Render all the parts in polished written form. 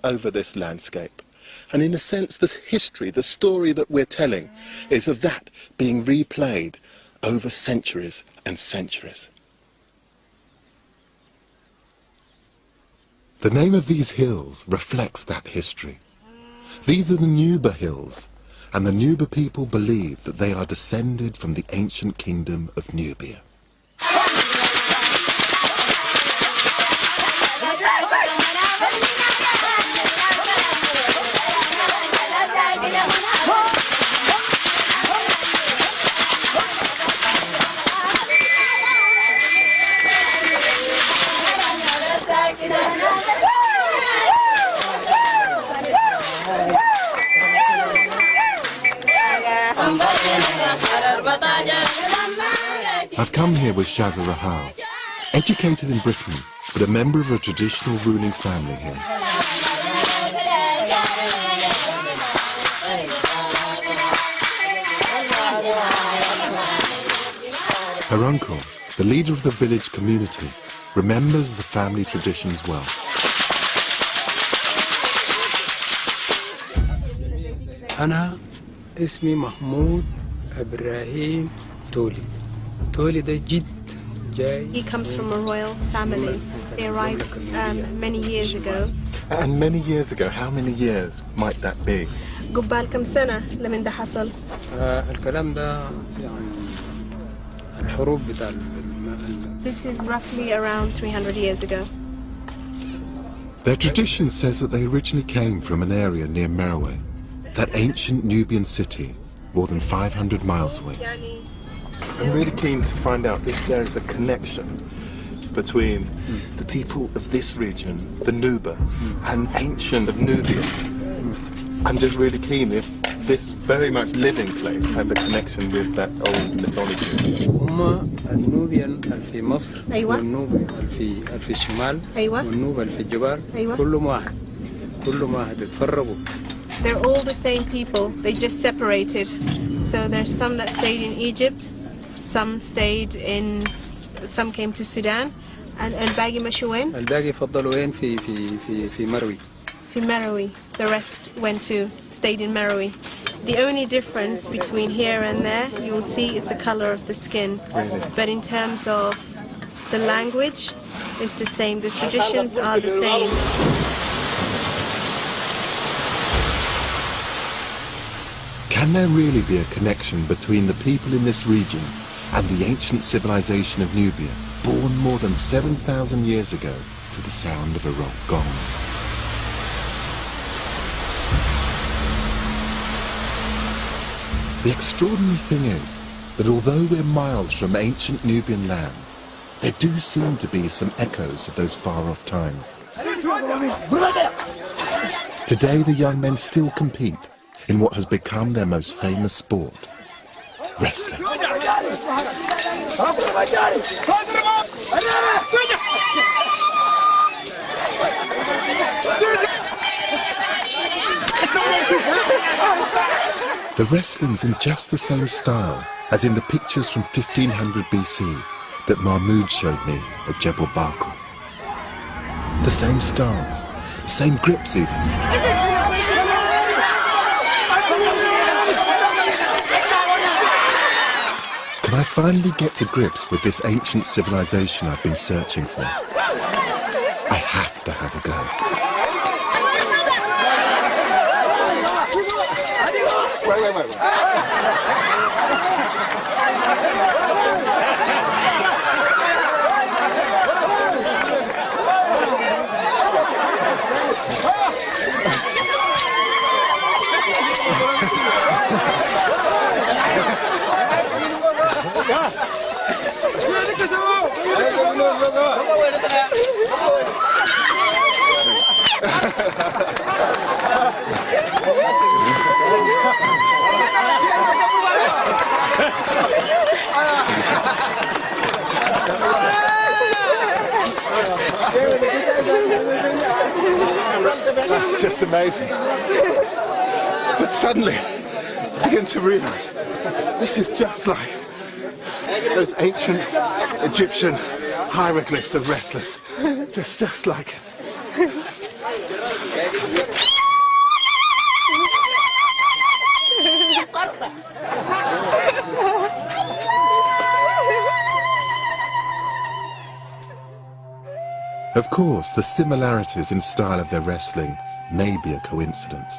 over this landscape. And in a sense, this history, the story that we're telling, is of that being replayed over centuries and centuries. The name of these hills reflects that history. These are the Nuba Hills, and the Nuba people believe that they are descended from the ancient kingdom of Nubia. I've come here with Shaza Rahal, educated in Britain, but a member of a traditional ruling family here. Her uncle, the leader of the village community, remembers the family traditions well. أنا اسمي محمود إبراهيم تولي. تولي ده جد جاي. He comes from a royal family. They arrived many years ago. And many years ago, how many years might that be? جبال كم سنة لمن ده حصل؟ الكلام ده يعني الحروب بتاع. This is roughly around 300 years ago. Their tradition says that they originally came from an area near Merowe, that ancient Nubian city, more than 500 miles away. I'm really keen to find out if there is a connection between the people of this region, the Nuba, and ancient of Nubia. I'm just really keen if this very much living place has a connection with that old mythology. هم النوبيان في مصر أيوة. والنوبة في الشمال أيوة. والنوبة في الجبال أيوة. كلهم واحد اتفرقوا. They're all the same people. They just separated. So there's some that stayed in Egypt, some some came to Sudan, and الباقي مشوا وين؟ الباقي فضلوا وين في مروي. في Merowe. The rest stayed in Merowe. The only difference between here and there, you will see, is the color of the skin. Really? But in terms of the language, it's the same. The traditions are the same. Can there really be a connection between the people in this region and the ancient civilization of Nubia, born more than 7,000 years ago to the sound of a rock gong? The extraordinary thing is that although we're miles from ancient Nubian lands, there do seem to be some echoes of those far-off times. Today the young men still compete in what has become their most famous sport, wrestling. The wrestling's in just the same style as in the pictures from 1500 BC that Mahmud showed me at Jebel Barkal. The same stance, the same grips even. Can I finally get to grips with this ancient civilization I've been searching for? I have to have a go. Wait. It's just amazing. But suddenly, I begin to realize this is just like those ancient Egyptian hieroglyphs of wrestlers. Just like it. Of course, the similarities in style of their wrestling may be a coincidence.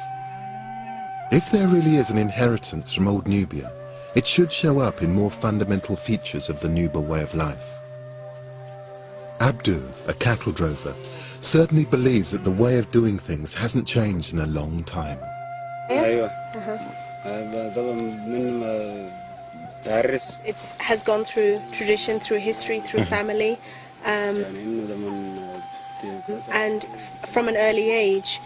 If there really is an inheritance from old Nubia, it should show up in more fundamental features of the Nuba way of life. Abdu, a cattle drover, certainly believes that the way of doing things hasn't changed in a long time. It has gone through tradition, through history, through family. And from an early age,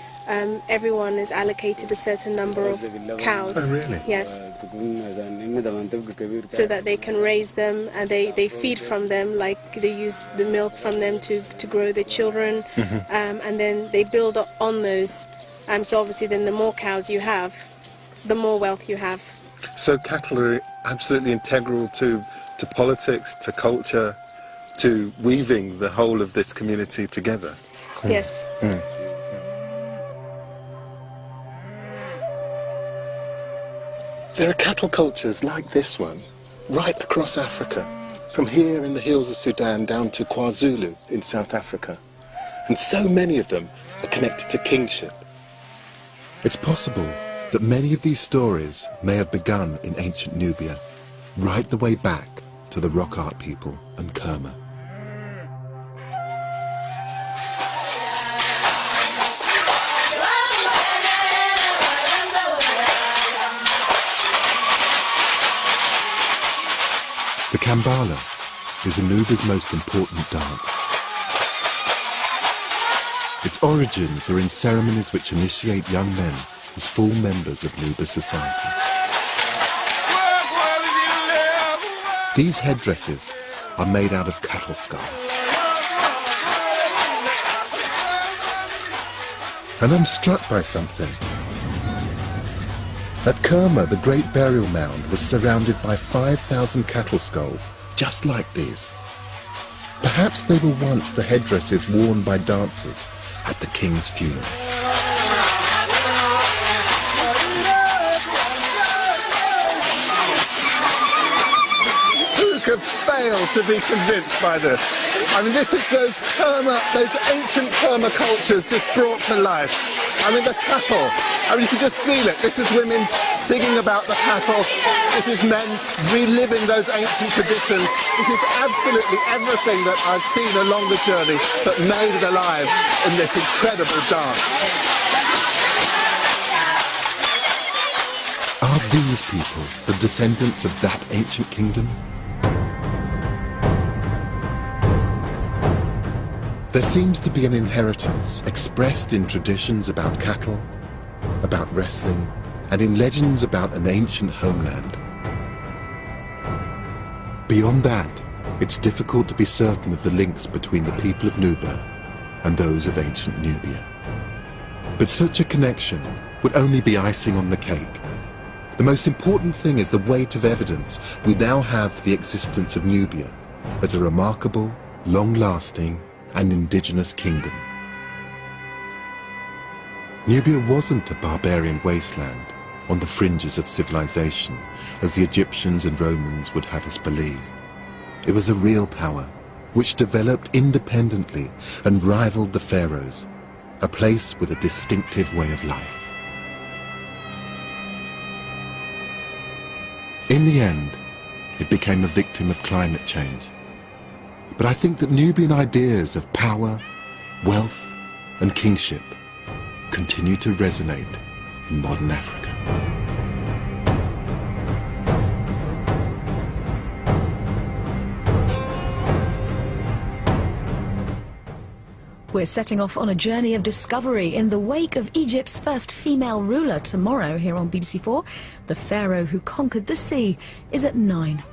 everyone is allocated a certain number of cows. Oh, really? Yes. So that they can raise them, and they feed from them, like they use the milk from them to grow their children, and then they build on those. So obviously then the more cows you have, the more wealth you have. So cattle are absolutely integral to politics, to culture, to weaving the whole of this community together. Yes. There are cattle cultures like this one, right across Africa, from here in the hills of Sudan down to KwaZulu in South Africa. And so many of them are connected to kingship. It's possible that many of these stories may have begun in ancient Nubia, right the way back to the rock art people and Kerma. The Kambala is the Nuba's most important dance. Its origins are in ceremonies which initiate young men as full members of Nuba society. These headdresses are made out of cattle skulls. And I'm struck by something. At Kerma, the great burial mound was surrounded by 5,000 cattle skulls, just like these. Perhaps they were once the headdresses worn by dancers at the king's funeral. Who could fail to be convinced by this? I mean, this is those ancient Kerma cultures just brought to life. I mean, the cattle. I mean, you can just feel it. This is women singing about the cattle. This is men reliving those ancient traditions. This is absolutely everything that I've seen along the journey that made it alive in this incredible dance. Are these people the descendants of that ancient kingdom? There seems to be an inheritance expressed in traditions about cattle, about wrestling, and in legends about an ancient homeland. Beyond that, it's difficult to be certain of the links between the people of Nuba and those of ancient Nubia. But such a connection would only be icing on the cake. The most important thing is the weight of evidence we now have the existence of Nubia as a remarkable, long-lasting, and indigenous kingdom. Nubia wasn't a barbarian wasteland on the fringes of civilization, as the Egyptians and Romans would have us believe. It was a real power, which developed independently and rivaled the pharaohs, a place with a distinctive way of life. In the end, it became a victim of climate change. But I think that Nubian ideas of power, wealth, and kingship continue to resonate in modern Africa. We're setting off on a journey of discovery in the wake of Egypt's first female ruler tomorrow here on BBC4. The pharaoh who conquered the sea is at 9.